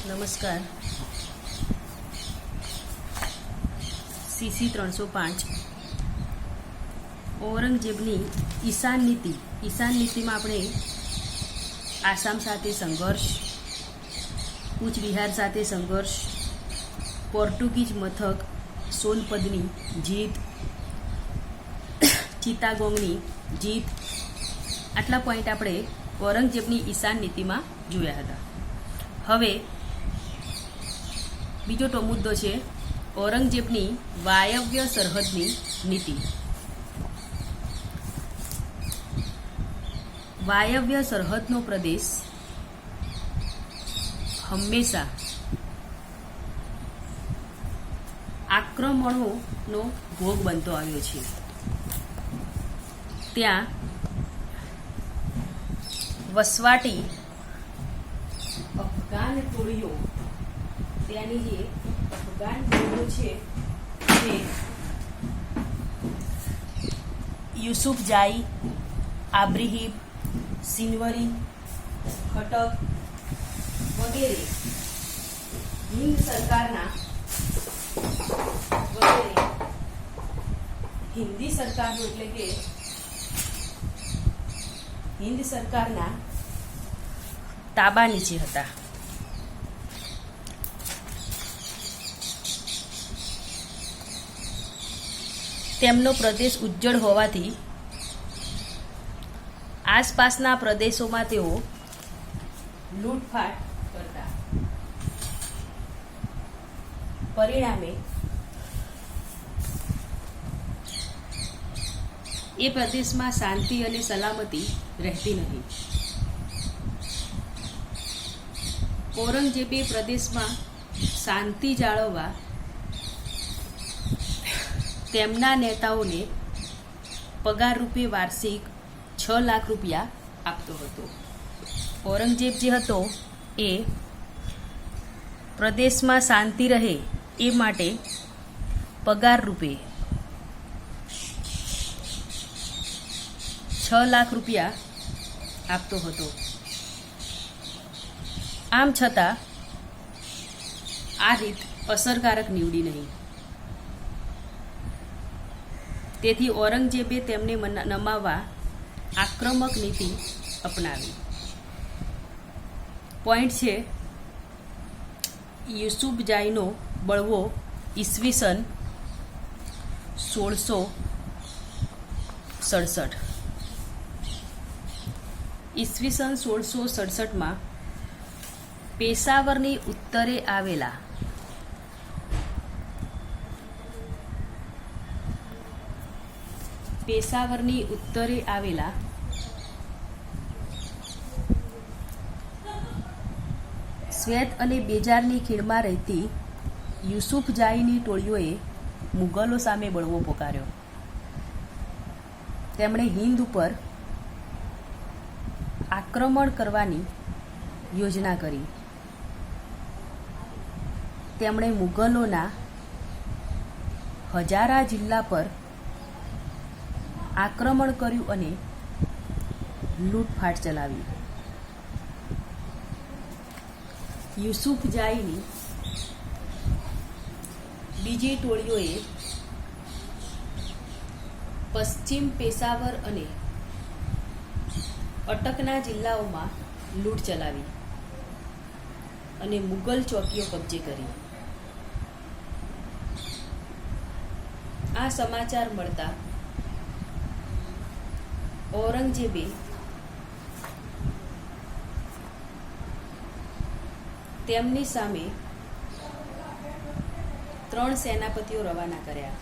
નમસ્કાર. CC 305 ઔરંગઝેબની ઈશાન નીતિમાં આપણે આસામ સાથે સંઘર્ષ, કૂચ બિહાર સાથે સંઘર્ષ, પોર્ટુગીઝ મથક સોનપદની જીત, ચિત્તાગોંગની જીત, આટલા પોઈન્ટ આપણે ઔરંગઝેબની ઈશાન નીતિમાં જોયા હતા. હવે બીજો મુદ્દો છે ઔરંગઝેબની વાયવ્ય સરહદની નીતિ. વાયવ્ય સરહદનો પ્રદેશ હંમેશા આક્રમણોનો ભોગ બનતો આવ્યો છે. ત્યાં વસવાટી અફઘાન ટોળીઓ, ત્યાંની જે અફઘાન ટોળીઓ છે તે યુસુફજાઈ, આબ્રિહિબ, સિનવરી, ખટક વગેરે હિન્દ સરકારના તાબા નીચે હતા. તેમનો પ્રદેશ ઉજ્જડ હોવાથી આસપાસના પ્રદેશોમાં તેઓ લૂંટફાટ કરતા. પરિણામે એ પ્રદેશમાં શાંતિ અને સલામતી રહેતી નહીં. ઔરંગઝેબે પ્રદેશમાં શાંતિ જાળવવા તેમના નેતાઓને પગાર રૂપે વાર્ષિક 6 લાખ રૂપિયા આપતો હતો. ઔરંગઝેબ જે હતો એ પ્રદેશમાં શાંતિ રહે એ માટે પગાર રૂપે 6 લાખ રૂપિયા આપતો હતો. આમ છતાં આ રીત અસરકારક નીવડી નહીં. તેથી ઔરંગઝેબે તેમને નમાવવા આક્રમક નીતિ અપનાવી. પોઈન્ટ છે યુસુફજાઈનો બળવો ઈસવીસન 1667. ઈસવીસન 1667માં પેશાવરની ઉત્તરે આવેલા શ્વેત અને બેજારની ખીણમાં રહેતી યુસુફજાઈની ટોળીઓએ મુગલો સામે બળવો પોકાર્યો. તેમણે હિંદ ઉપર આક્રમણ કરવાની યોજના કરી. તેમણે મુગલોના હજારા જિલ્લા પર આક્રમણ કર્યું અને લૂંટફાટ ચલાવી. યુસુફજાઈની બીજી ટોળીઓએ પશ્ચિમ પેશાવર અને અટકના જિલ્લાઓમાં લૂંટ ચલાવી અને મુગલ ચોકીઓ કબજે કરી. આ સમાચાર મળતા ઔરંગઝેબે તેમની સામે 3 સેનાપતિઓ રવાના કર્યા.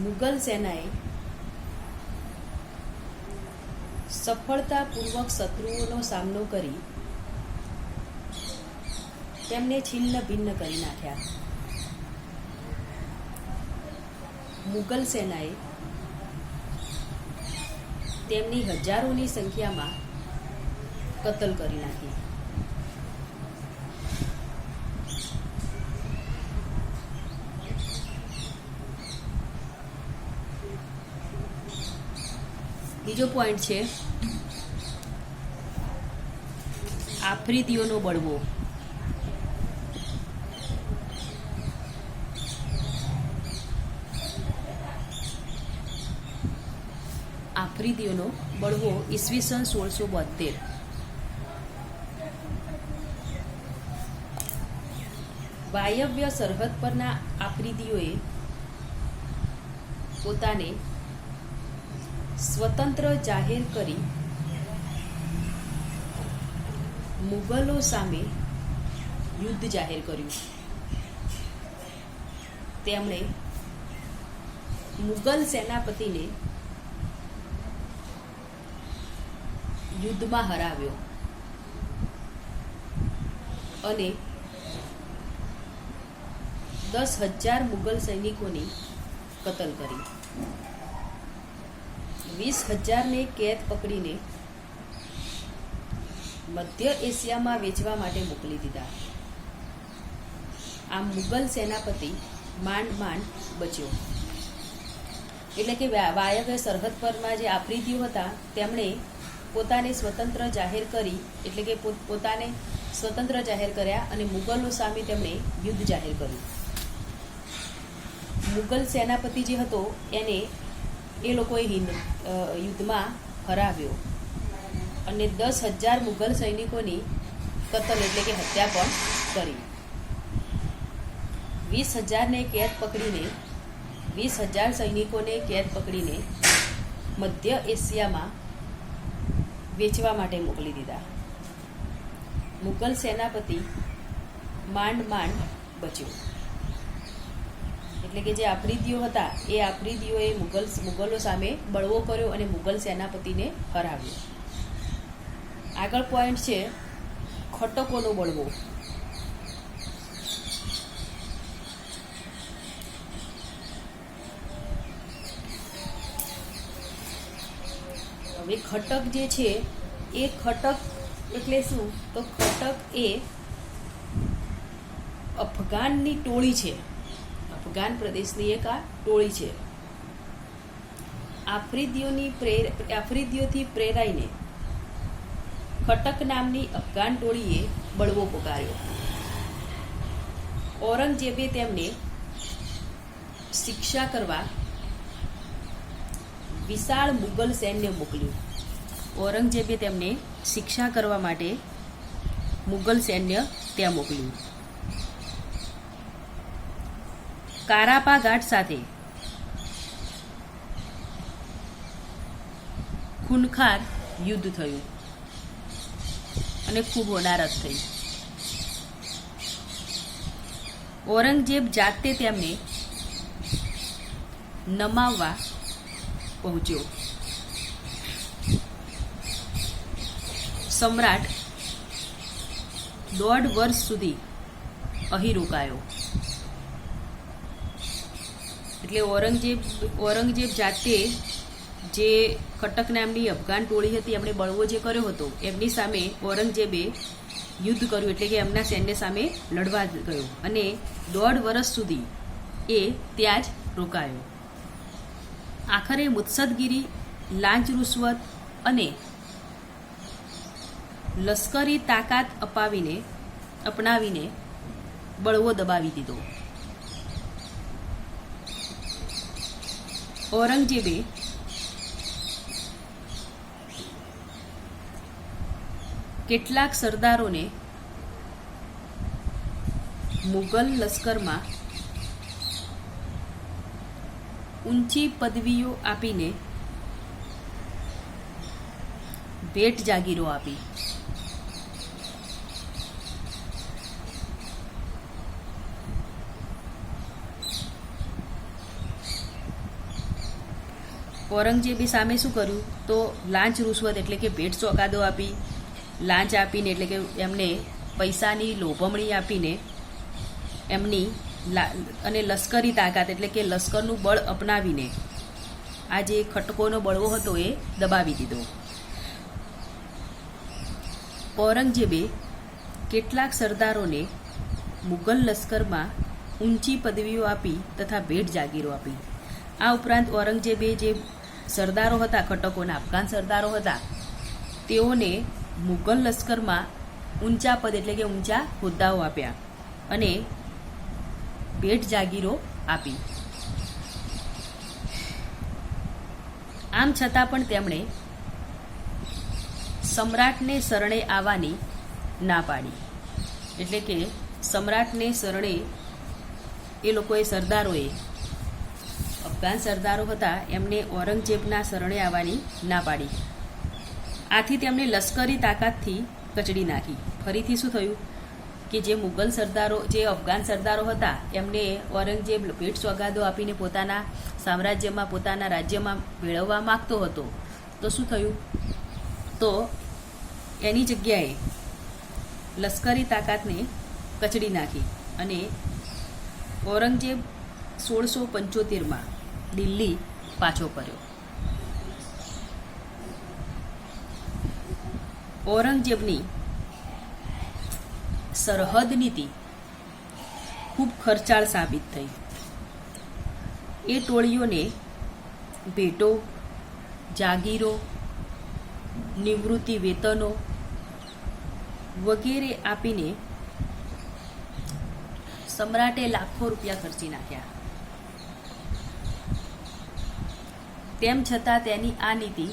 મુગલ સેનાએ સફળતાપૂર્વક શત્રુઓનો સામનો કરી તેમને છિન્ન ભિન્ન કરી નાખ્યા. મુગલ સેનાએ તેમની હજારોની સંખ્યામાં કતલ કરી નાખી. બીજો પોઈન્ટ છે આફ્રિદીઓનો બળવો. આફ્રિદીઓનો બળવો ઈસવીસન 1672. વાયવ્ય સરહદ પરના આફ્રિદીઓએ પોતાને સ્વતંત્ર જાહેર કરી મુગલો સામે યુદ્ધ જાહેર કર્યું. તેમણે મુગલ સેનાપતિને યુદ્ધમાં હરાવ્યો અને 10,000 મુગલ સૈનિકોની કતલ કરી. 20,000ને કેદ પકડીને મધ્ય એશિયામાં વેચવા માટે મોકલી દીધા. આમ મુગલ સેનાપતિ માંડ બચ્યો. એટલે કે વાયવ્ય સરહદ પરના જે આફ્રિદીઓ હતા તેમણે પોતાને સ્વતંત્ર જાહેર કરી, એટલે કે પોતાને સ્વતંત્ર જાહેર કર્યા અને મુગલો સામે તેમણે યુદ્ધ જાહેર કર્યું. મુગલ સેનાપતિ જે હતો એને એ લોકોએ યુદ્ધમાં હરાવ્યો અને 10,000 મુગલ સૈનિકોની કતલ એટલે કે હત્યા પણ કરી. 20,000ને કેદ પકડીને 20,000 સૈનિકોને કેદ પકડીને મધ્ય એશિયામાં વેચવા માટે મોકલી દીધા. મુગલ સેનાપતિ માંડ બચ્યો. એટલે કે જે આફ્રિદીઓ હતા એ આફ્રિદીઓએ મુગલો સામે બળવો કર્યો અને મુગલ સેનાપતિને હરાવ્યો. આગળ પોઈન્ટ છે ખટકોનો બળવો. હવે ખટક જે છે એ ખટક એટલે શું? તો ખટક એ અફઘાનની ટોળી છે. અફઘાન પ્રદેશની એક આ ટોળી છે. આફ્રિદીઓથી પ્રેરાઈને ખટક નામની અફઘાન ટોળીએ બળવો પોકાર્યો. ઔરંગઝેબે તેમને શિક્ષા કરવા વિશાળ મુગલ સૈન્ય મોકલ્યું. ઔરંગઝેબે તેમને શિક્ષા કરવા માટે મુગલ સૈન્ય ત્યાં મોકલ્યું. કારાપા ઘાટ સાથે ખૂનખાર યુદ્ધ થયું અને ખૂબ હોનારત થઈ. ઔરંગઝેબ જાતે તેમને નમાવવા પહોંચ્યો. સમ્રાટ 1.5 વર્ષ સુધી અહીં રોકાયો. એટલે ઔરંગઝેબ જાતે જે ખટક નામની અફઘાન ટોળી હતી એમણે બળવો જે કર્યો હતો એમની સામે ઔરંગઝેબે યુદ્ધ કર્યું. એટલે કે એમના સૈન્ય સામે લડવા ગયો અને 1.5 વર્ષ સુધી એ ત્યાં જ રોકાયો. આખરે મુત્સદગીરી, લાંચ રૂશ્વત અને લશ્કરી તાકાત અપનાવીને બળવો દબાવી દીધો. ઔરંગઝેબે કેટલાક સરદારોને મુગલ લશ્કરમાં ઊંચી પદવીઓ આપીને ભેટ જાગીરો આપી. ઔરંગઝેબે સામે શું કર્યું? તો લાંચ રૂશ્વત એટલે કે ભેટ સોગાદો આપી, લાંચ આપીને એટલે કે એમને પૈસાની લોભમણી આપીને એમની અને લશ્કરી તાકાત એટલે કે લશ્કરનું બળ અપનાવીને આ જે ખટકોનો બળવો હતો એ દબાવી દીધો. ઔરંગઝેબે કેટલાક સરદારોને મુગલ લશ્કરમાં ઊંચી પદવીઓ આપી તથા ભેટ જાગીરો આપી. આ ઉપરાંત ઔરંગઝેબે જે સરદારો હતા, ખટકોના અફઘાન સરદારો હતા, તેઓને મુગલ લશ્કરમાં ઊંચા પદ એટલે કે ઊંચા હોદ્દાઓ આપ્યા અને ભેટ જાગીરો આપી. આમ છતાં પણ તેમણે સમ્રાટને શરણે આવવાની ના પાડી. એટલે કે સમ્રાટને શરણે એ લોકોએ સરદારોએ, અફઘાન સરદારો હતા, એમને ઔરંગઝેબના શરણે આવવાની ના પાડી. આથી તેમને લશ્કરી તાકાતથી કચડી નાખી. ફરીથી શું થયું કે જે મુગલ સરદારો, જે અફઘાન સરદારો હતા, એમને ઔરંગઝેબ ભેટ સોગાદો આપીને પોતાના સામ્રાજ્યમાં, પોતાના રાજ્યમાં મેળવવા માગતો હતો. તો શું થયું? તો એની જગ્યાએ લશ્કરી તાકાતને કચડી નાખી અને ઔરંગઝેબ 1675માં દિલ્હી પાછો ફર્યો. ઔરંગઝેબની સરહદ નીતિ ખૂબ ખર્ચાળ સાબિત થઈ. એ ટોળીઓને ભેટો, જાગીરો, નિવૃત્તિ વેતનો વગેરે આપીને સમ્રાટે લાખો રૂપિયા ખર્ચી નાખ્યા. તેમ છતાં તેની આ નીતિ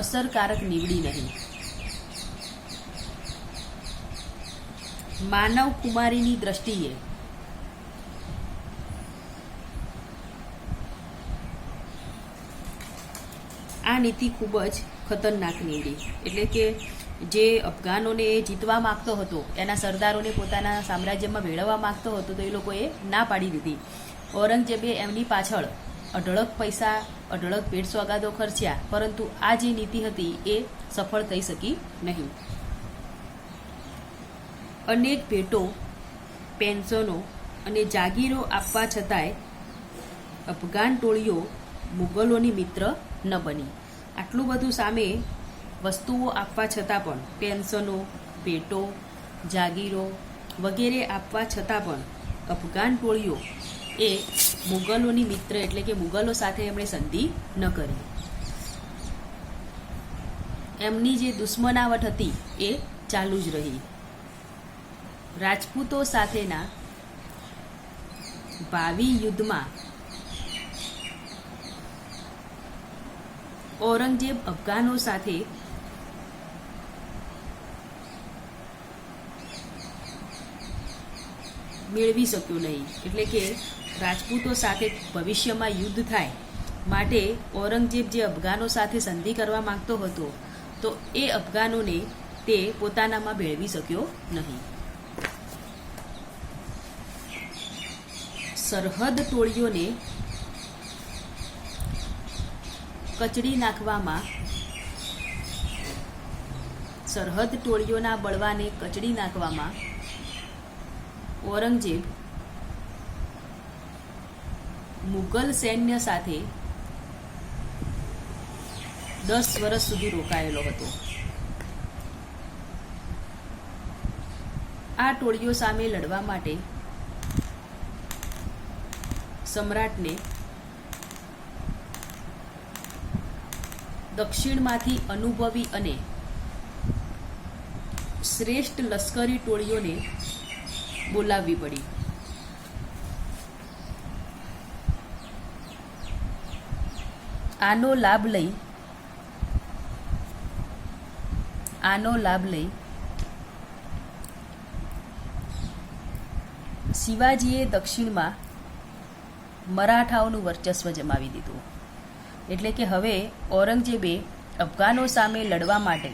અસરકારક નીવડી નહીં. માનવ કુમારીની દ્રષ્ટિએ આ નીતિ ખૂબ જ ખતરનાક નીવડી. એટલે કે જે અફઘાનોને જીતવા માંગતો હતો, એના સરદારોને પોતાના સામ્રાજ્યમાં મેળવવા માંગતો હતો, તો એ લોકોએ ના પાડી દીધી. ઔરંગઝેબે એમની પાછળ અઢળક પૈસા, અઢળક ભેટ સોગાદો ખર્ચ્યા, પરંતુ આ જે નીતિ હતી એ સફળ થઈ શકી નહીં. અનેક ભેટો, પેન્શનો અને જાગીરો આપવા છતાંય અફઘાન ટોળીઓ મુગલોની મિત્ર ન બની. આટલું બધું સામે વસ્તુઓ આપવા છતાં પણ, પેન્શનો, ભેટો, જાગીરો વગેરે આપવા છતાં પણ અફઘાન ટોળીઓ એ મુગલોની મિત્ર એટલે કે મુગલો સાથે એમણે સંધિ ન કરી. એમની જે દુશ્મનાવટ હતી એ ચાલુ જ રહી. રાજપૂતો સાથેના ભાવિ યુદ્ધમાં ઔરંગઝેબ અફઘાનો સાથે મેળવી શક્યો નહીં. એટલે કે રાજપૂતો સાથે ભવિષ્યમાં યુદ્ધ થાય માટે ઔરંગઝેબ જે અફઘાનો સાથે સંધિ કરવા માંગતો હતો, તો એ અફઘાનોને તે પોતાનામાં ભેળવી શક્યો નહીં. સરહદ ટોળીઓને કચડી નાખવામાં, સરહદ ટોળીઓના બળવાને કચડી નાખવામાં ઔરંગઝેબ મુગલ સૈન્ય સાથે 10 વર્ષ સુધી રોકાયેલો હતો. આ ટોળીઓ સામે લડવા માટે સમ્રાટને દક્ષિણમાંથી અનુભવી અને શ્રેષ્ઠ લશ્કરી ટોળીઓને બોલાવવી પડી. આનો લાભ લઈ શિવાજીએ દક્ષિણમાં મરાઠાઓનું વર્ચસ્વ જમાવી દીધું. એટલે કે હવે ઔરંગઝેબે અફઘાનો સામે લડવા માટે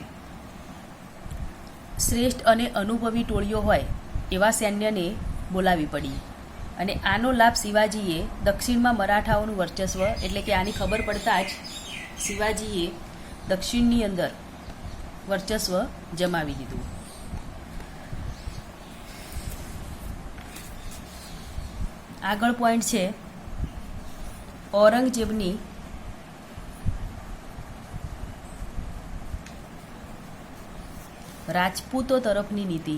શ્રેષ્ઠ અને અનુભવી ટોળીઓ હોય એવા સૈન્યને બોલાવી પડી. અને આનો લાભ શિવાજીએ દક્ષિણમાં મરાઠાઓનું વર્ચસ્વ, એટલે કે આની ખબર પડતા જ શિવાજીએ દક્ષિણની અંદર વર્ચસ્વ જમાવી દીધું. આગળ પોઈન્ટ છે ઔરંગઝેબની રાજપૂતો તરફની નીતિ.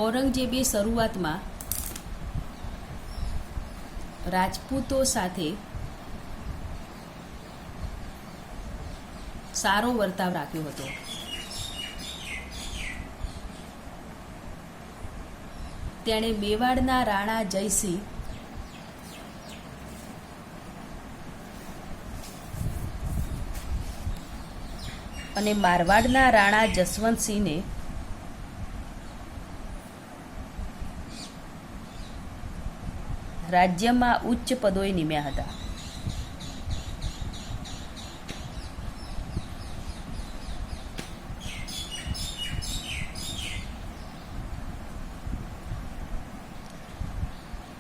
ઔરંગઝેબે શરૂઆતમાં રાજપૂતો સાથે સારો વર્તાવ રાખ્યો હતો. તેણે મેવાડના રાણા જયસિંહ અને મારવાડના રાણા જસવંતસિંહને રાજ્યમાં ઉચ્ચ પદોએ નિમ્યા હતા.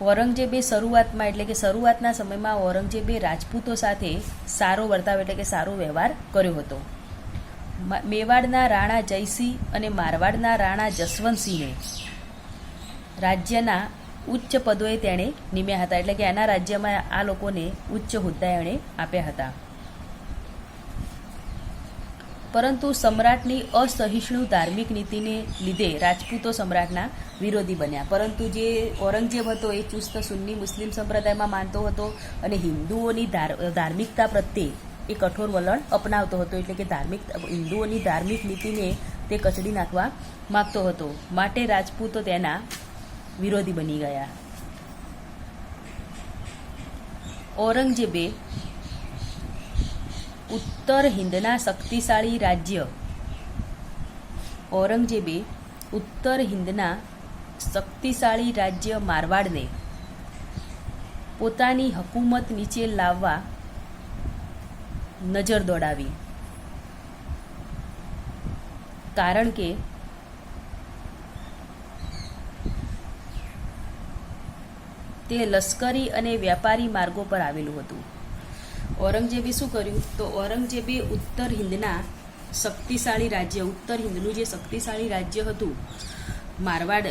ઔરંગઝેબે શરૂઆતમાં એટલે કે શરૂઆતના સમયમાં ઔરંગઝેબે રાજપૂતો સાથે સારો વર્તાવ એટલે કે સારો વ્યવહાર કર્યો હતો. મેવાડના રાણા જયસિંહ અને મારવાડના રાણા જસવંતસિંહને રાજ્યના ઉચ્ચ પદોએ તેણે નિમ્યા હતા, એટલે કે એના રાજ્યમાં આ લોકોને ઉચ્ચ હોદ્દા એણે આપ્યા હતા. પરંતુ સમ્રાટની અસહિષ્ણુ ધાર્મિક નીતિને લીધે રાજપૂતો સમ્રાટના વિરોધી બન્યા. પરંતુ જે ઔરંગઝેબ હતો એ ચુસ્ત સુન્ની મુસ્લિમ સંપ્રદાયમાં માનતો હતો અને હિન્દુઓની ધાર્મિકતા પ્રત્યે એ કઠોર વલણ અપનાવતો હતો, એટલે કે હિન્દુઓની ધાર્મિક નીતિને તે કચડી નાખવા માગતો હતો. માટે રાજપૂતો તેના વિરોધી બની ગયા. ઔરંગઝેબે ઉત્તર હિંદના શક્તિશાળી રાજ્ય મારવાડને પોતાની હકૂમત નીચે લાવવા નજર દોડાવી. કારણ કે તે લશ્કરી અને વ્યાપારી માર્ગો પર આવેલું હતું. ઔરંગઝેબે શું કર્યું? તો ઔરંગઝેબે ઉત્તર હિંદનું જે શક્તિશાળી રાજ્ય હતું મારવાડ,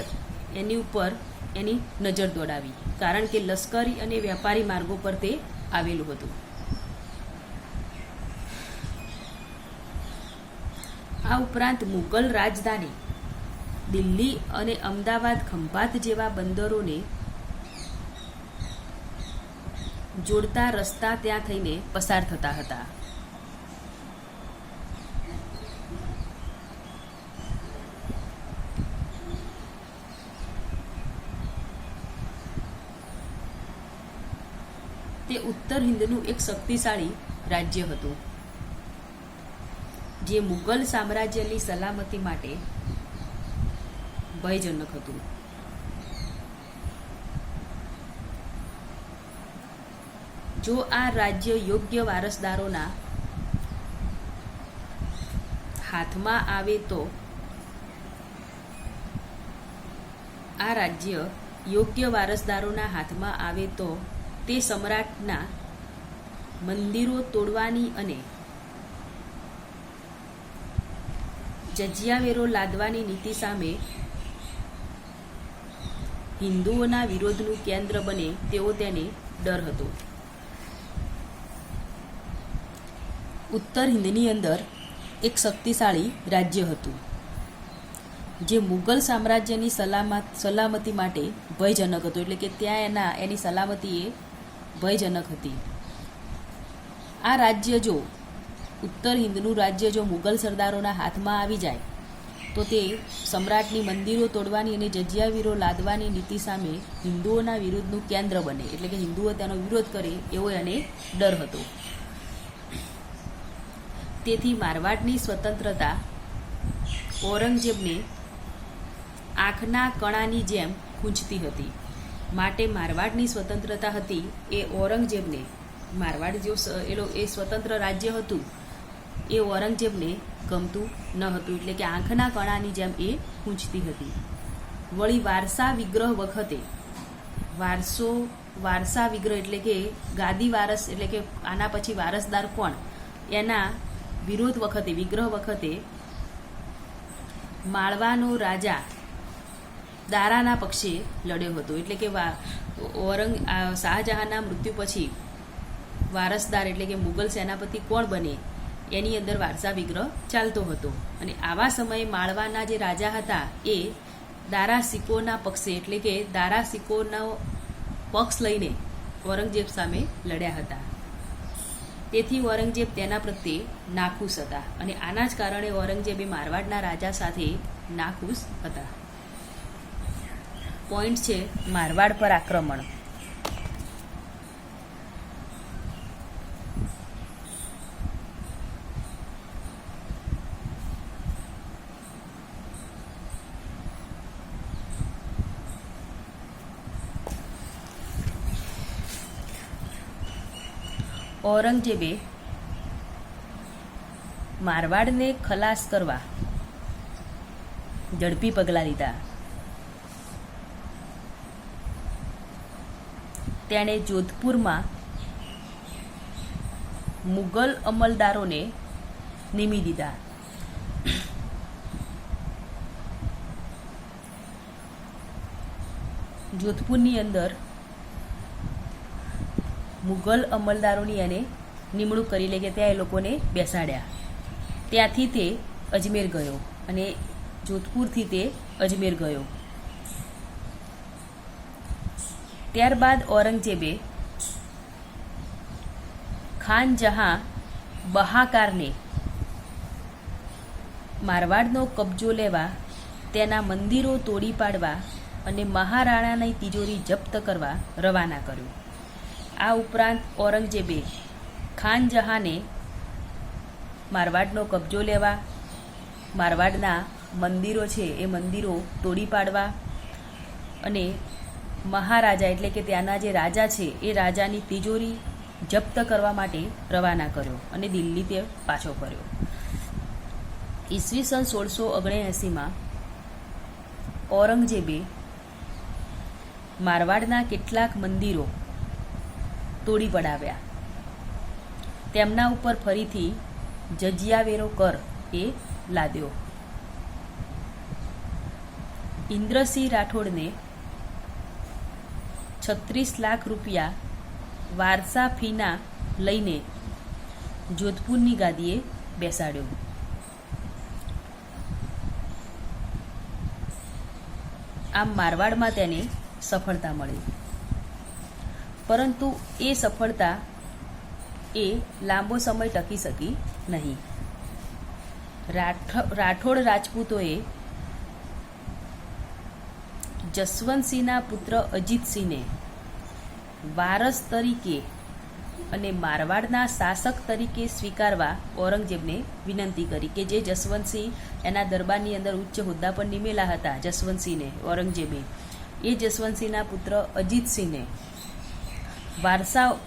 એની ઉપર એની નજર દોડાવી. કારણ કે લશ્કરી અને વ્યાપારી માર્ગો પર તે આવેલું હતું. આ ઉપરાંત મુગલ રાજધાની દિલ્હી અને અમદાવાદ ખંભાત જેવા બંદરોને જોડતા રસ્તા ત્યાં થઈને પસાર થતા હતા. તે ઉત્તર હિંદનું એક શક્તિશાળી રાજ્ય હતું જે મુગલ સામ્રાજ્યની સલામતી માટે ભયજનક હતું. જો આ રાજ્ય યોગ્ય વારસદારોના હાથમાં આવે તો તે સમ્રાટના મંદિરો તોડવાની અને જજિયાવેરો લાદવાની નીતિ સામે હિન્દુઓના વિરોધનું કેન્દ્ર બને તેવો તેને ડર હતો. ઉત્તર હિંદની અંદર એક શક્તિશાળી રાજ્ય હતું જે મુગલ સામ્રાજ્યની સલામતી માટે ભયજનક હતું, એટલે કે ત્યાં એની સલામતી એ ભયજનક હતી. આ રાજ્ય ઉત્તર હિંદનું રાજ્ય જો મુગલ સરદારોના હાથમાં આવી જાય તો તે સમ્રાટની મંદિરો તોડવાની અને જજિયાવીરો લાદવાની નીતિ સામે હિન્દુઓના વિરોધનું કેન્દ્ર બને, એટલે કે હિન્દુઓ તેનો વિરોધ કરે એવો એને ડર હતો. તેથી મારવાડની સ્વતંત્રતા ઔરંગઝેબને આંખના કણાની જેમ ખૂંચતી હતી. માટે મારવાડની સ્વતંત્રતા હતી એ ઔરંગઝેબને, મારવાડ એ સ્વતંત્ર રાજ્ય હતું એ ઔરંગઝેબને ગમતું ન હતું, એટલે કે આંખના કણાની જેમ એ ખૂંચતી હતી. વળી વારસા વિગ્રહ એટલે કે ગાદી વારસ, એટલે કે આના પછી વારસદાર કોણ, એના વિગ્રહ વખતે માળવાનો રાજા દારાના પક્ષે લડ્યો હતો. એટલે કે શાહજહાંના મૃત્યુ પછી વારસદાર એટલે કે મુગલ સેનાપતિ કોણ બને એની અંદર વારસા વિગ્રહ ચાલતો હતો. અને આવા સમયે માળવાના જે રાજા હતા એ દારા સિકોના પક્ષે, એટલે કે દારા સિકોનો પક્ષ લઈને ઔરંગઝેબ સામે લડ્યા હતા. તેથી ઔરંગઝેબ તેના પ્રત્યે નાખુશ હતા અને આના જ કારણે ઔરંગઝેબે મારવાડના રાજા સાથે નાખુશ હતા. પોઈન્ટ છે મારવાડ પર આક્રમણ. ઔરંગઝેબે મારવાડને ખલાસ કરવા ઝડપી પગલાં લીધા. તેણે જોધપુરમાં મુગલ અમલદારોને નિમી દીધા. જોધપુરની અંદર મુગલ અમલદારોની એને નિમણૂક કરી લે કે ત્યાં એ લોકોને બેસાડ્યા. ત્યાંથી તે અજમેર ગયો અને જોધપુરથી તે અજમેર ગયો. ત્યારબાદ ઔરંગઝેબે ખાન જહાં બહાકારને મારવાડનો કબજો લેવા, તેના મંદિરો તોડી પાડવા અને મહારાણાની તિજોરી જપ્ત કરવા રવાના કર્યું. આ ઉપરાંત ઔરંગઝેબે ખાન જહાંને મારવાડનો કબજો લેવા, મારવાડના મંદિરો છે એ મંદિરો તોડી પાડવા અને મહારાજા એટલે કે ત્યાંના જે રાજા છે એ રાજાની તિજોરી જપ્ત કરવા માટે રવાના કર્યો અને દિલ્હી તે પાછો કર્યો. ઈસવીસન 1679માં ઔરંગઝેબે મારવાડના કેટલાક મંદિરો તોડી પડાવ્યા. તેમના ઉપર ફરીથી જજિયાવેરો કર એ લાદ્યો. ઇન્દ્રસિંહ રાઠોડને 36 લાખ રૂપિયા વારસા ફીના લઈને જોધપુરની ગાદીએ બેસાડ્યો. આમ મારવાડમાં તેને સફળતા મળી. પરંતુ એ સફળતા એ લાંબો સમય ટકી શકી નહીં. રાઠોડ રાજપૂતોએ જસવંતસિંહના પુત્ર અજીતસિંહને વારસ તરીકે અને મારવાડના શાસક તરીકે સ્વીકારવા ઔરંગઝેબને વિનંતી કરી કે જે જસવંતસિંહ એના દરબારની અંદર ઉચ્ચ હોદ્દા પર નિમેલા હતા. જસવંતસિંહને ઔરંગઝેબે એ જસવંતસિંહના પુત્ર અજીતસિંહને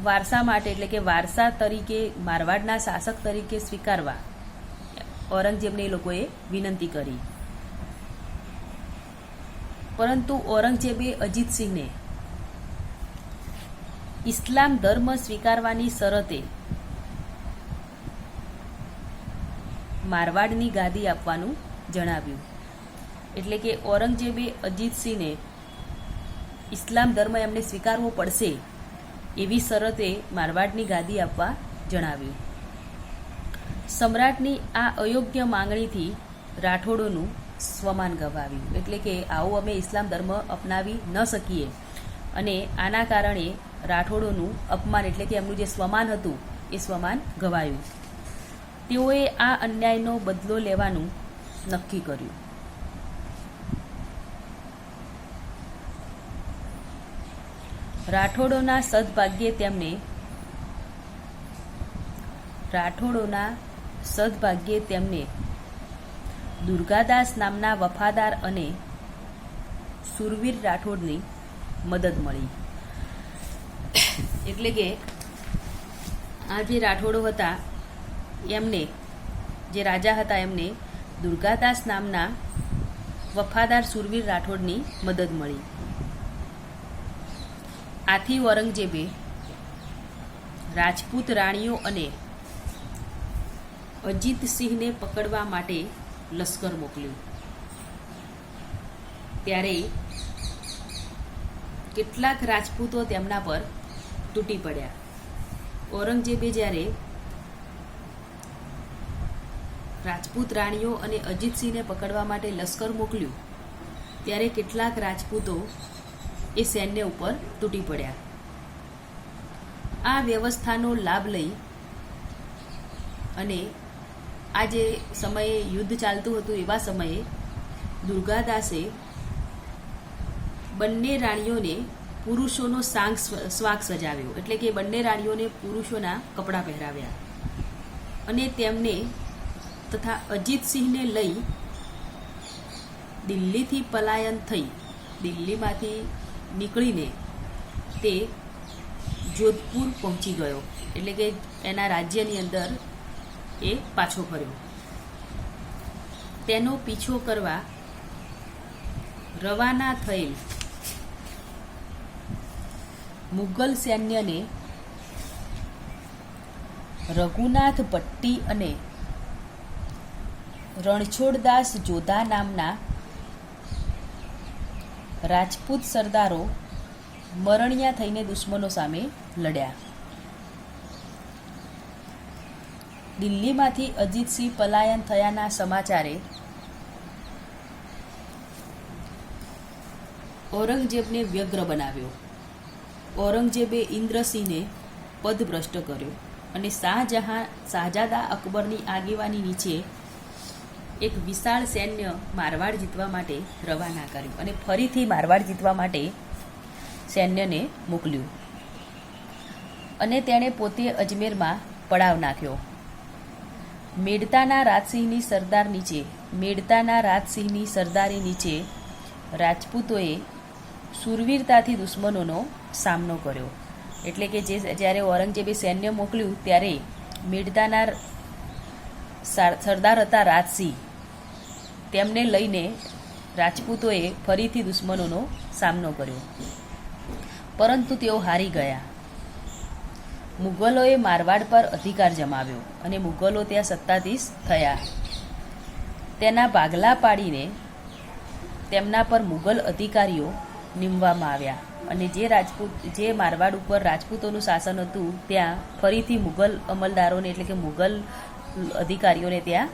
વારસા માટે એટલે કે વારસા તરીકે મારવાડના શાસક તરીકે સ્વીકારવા ઔરંગઝેબને એ લોકોએ વિનંતી કરી. પરંતુ ઔરંગઝેબે અજીતસિંહને ઇસ્લામ ધર્મ સ્વીકારવાની શરતે મારવાડની ગાદી આપવાનું જણાવ્યું. એટલે કે ઔરંગઝેબે અજીતસિંહને ઇસ્લામ ધર્મ એમને સ્વીકારવો પડશે એવી શરતે મારવાડની ગાદી આપવા જણાવ્યું. સમ્રાટની આ અયોગ્ય માંગણીથી રાઠોડોનું સ્વમાન ગવાવ્યું. એટલે કે આવું અમે ઇસ્લામ ધર્મ અપનાવી ન શકીએ અને આના કારણે રાઠોડોનું અપમાન એટલે કે એમનું જે સ્વમાન હતું એ સ્વમાન ગવાયું. તેઓએ આ અન્યાયનો બદલો લેવાનું નક્કી કર્યું. રાઠોડોના સદભાગ્યે તેમને દુર્ગાદાસ નામના વફાદાર અને સુરવીર રાઠોડની મદદ મળી. એટલે કે આ જે રાઠોડો હતા એમને જે રાજા હતા એમને દુર્ગાદાસ નામના વફાદાર સુરવીર રાઠોડની મદદ મળી. આથી ઔરંગઝેબે રાજપૂત રાણીઓ અને અજીતસિંહને પકડવા માટે લશ્કર મોકલ્યું. ત્યારે કેટલાક રાજપૂતો તેમના પર તૂટી પડ્યા. ઔરંગઝેબે જ્યારે રાજપૂત રાણીઓ અને અજીતસિંહને પકડવા માટે લશ્કર મોકલ્યું ત્યારે કેટલાક રાજપૂતો એ સૈન્ય ઉપર તૂટી પડ્યા. આ વ્યવસ્થાનો લાભ લઈ અને આ જે સમયે યુદ્ધ ચાલતું હતું એવા સમયે દુર્ગાદાસે બંને રાણીઓને પુરુષોનો સ્વાગ સજાવ્યો, એટલે કે બંને રાણીઓને પુરુષોના કપડાં પહેરાવ્યા અને તેમને તથા અજીતસિંહને લઈ દિલ્હીથી પલાયન થઈ દિલ્હીમાંથી નીકળીને તે જોધપુર પહોંચી ગયો, એટલે કે એના રાજ્યની અંદર એ પાછો ફર્યો. તેનો પીછો કરવા રવાના થયેલ મુગલ સૈન્યને રઘુનાથ ભટ્ટી અને રણછોડદાસ જોધા નામના રાજપૂત સરદારો મરણિયા થઈને દુશ્મનો સામે લડ્યા. દિલ્હીમાંથી અજીતસિંહ પલાયન થયાના સમાચારે ઔરંગઝેબને વ્યગ્ર બનાવ્યો. ઔરંગઝેબે ઇન્દ્રસિંહને પદભ્રષ્ટ કર્યો અને શાહજાદા અકબરની આગેવાની નીચે એક વિશાળ સૈન્ય મારવાડ જીતવા માટે રવાના કર્યું અને ફરીથી મારવાડ જીતવા માટે સૈન્યને મોકલ્યું અને તેણે પોતે અજમેરમાં પડાવ નાખ્યો. મેડતાના રાજસિંહની સરદારી નીચે રાજપૂતોએ શૂરવીરતાથી દુશ્મનોનો સામનો કર્યો. એટલે કે જ્યારે ઔરંગઝેબે સૈન્ય મોકલ્યું ત્યારે મેડતાના સરદાર હતા રાજસિંહ, તેમને લઈને રાજપૂતોએ ફરીથી દુશ્મનોનો સામનો કર્યો, પરંતુ તેઓ હારી ગયા. મુગલોએ મારવાડ પર અધિકાર જમાવ્યો અને મુગલો ત્યાં સત્તાધીશ થયા. તેના ભાગલા પાડીને તેમના પર મુગલ અધિકારીઓ નીમવામાં આવ્યા અને જે મારવાડ ઉપર રાજપૂતોનું શાસન હતું ત્યાં ફરીથી મુગલ અમલદારોને, એટલે કે મુગલ અધિકારીઓને ત્યાં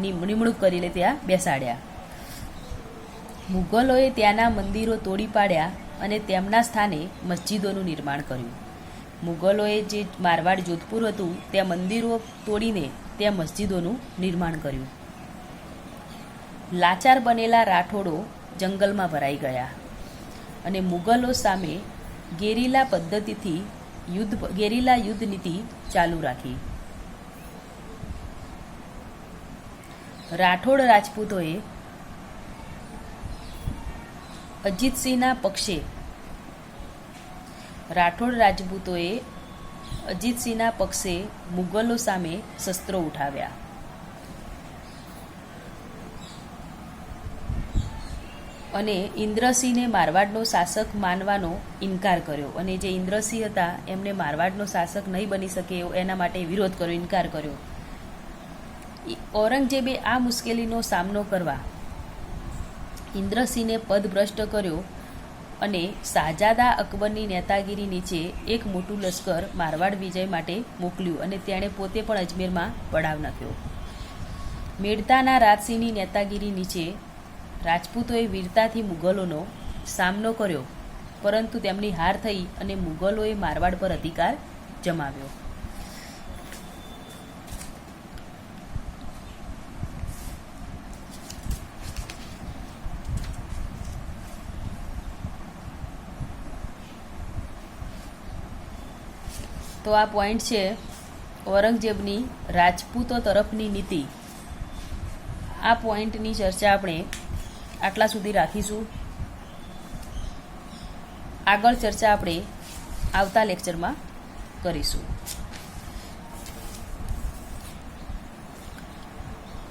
નિમણૂક કરીને ત્યાં બેસાડ્યા. મુગલોએ ત્યાંના મંદિરો તોડી પાડ્યા અને તેમના સ્થાને મસ્જિદોનું નિર્માણ કર્યું. મુગલોએ જે મારવાડ જોધપુર હતું ત્યાં મંદિરો તોડીને ત્યાં મસ્જિદોનું નિર્માણ કર્યું. લાચાર બનેલા રાઠોડો જંગલમાં ભરાઈ ગયા અને મુગલો સામે ગેરીલા પદ્ધતિથી ગેરીલા યુદ્ધ નીતિ ચાલુ રાખી. રાઠોડ રાજપૂતોએ અજીતસિંહના પક્ષે મુગલો સામે શસ્ત્રો ઉઠાવ્યા. અને ઇન્દ્રસિંહને મારવાડનો શાસક માનવાનો ઇનકાર કર્યો અને જે ઇન્દ્રસિંહ હતા એમને મારવાડનો શાસક નહીં બની શકે એના માટે વિરોધ કર્યો, ઇનકાર કર્યો. ઔરંગઝેબે આ મુશ્કેલીનો સામનો કરવા ઇન્દ્રસિંહને પદભ્રષ્ટ કર્યો અને શાહજાદા અકબરની નેતાગીરી નીચે એક મોટું લશ્કર મારવાડ વિજય માટે મોકલ્યું અને તેણે પોતે પણ અજમેરમાં પડાવ નાખ્યો. મેડતાના રાજસિંહની નેતાગીરી નીચે રાજપૂતોએ વીરતાથી મુગલોનો સામનો કર્યો, પરંતુ તેમની હાર થઈ અને મુગલોએ મારવાડ પર અધિકાર જમાવ્યો. તો આ પોઈન્ટ છે ઔરંગઝેબની રાજપૂતો તરફની નીતિ. આ પોઈન્ટની ચર્ચા આપણે આટલા સુધી રાખીશું. આગળ ચર્ચા આપણે આવતા લેક્ચરમાં કરીશું.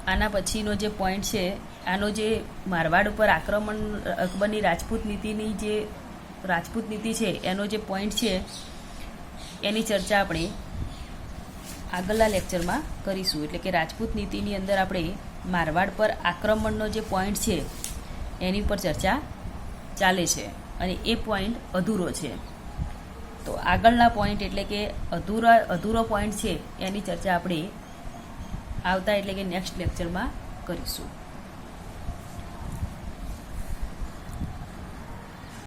આના પછીનો જે પોઈન્ટ છે, આનો જે મારવાડ ઉપર આક્રમણ અકબરની રાજપૂત નીતિ છે એનો જે પોઈન્ટ છે એની ચર્ચા આપણે આગળના લેક્ચરમાં કરીશું. એટલે કે રાજપૂત નીતિની અંદર આપણે મારવાડ પર આક્રમણનો જે પોઈન્ટ છે એની પર ચર્ચા ચાલે છે અને એ પોઈન્ટ અધૂરો છે. તો આગળના પોઈન્ટ એટલે કે અધૂરો પોઈન્ટ છે એની ચર્ચા આપણે આવતા એટલે કે નેક્સ્ટ લેક્ચરમાં કરીશું.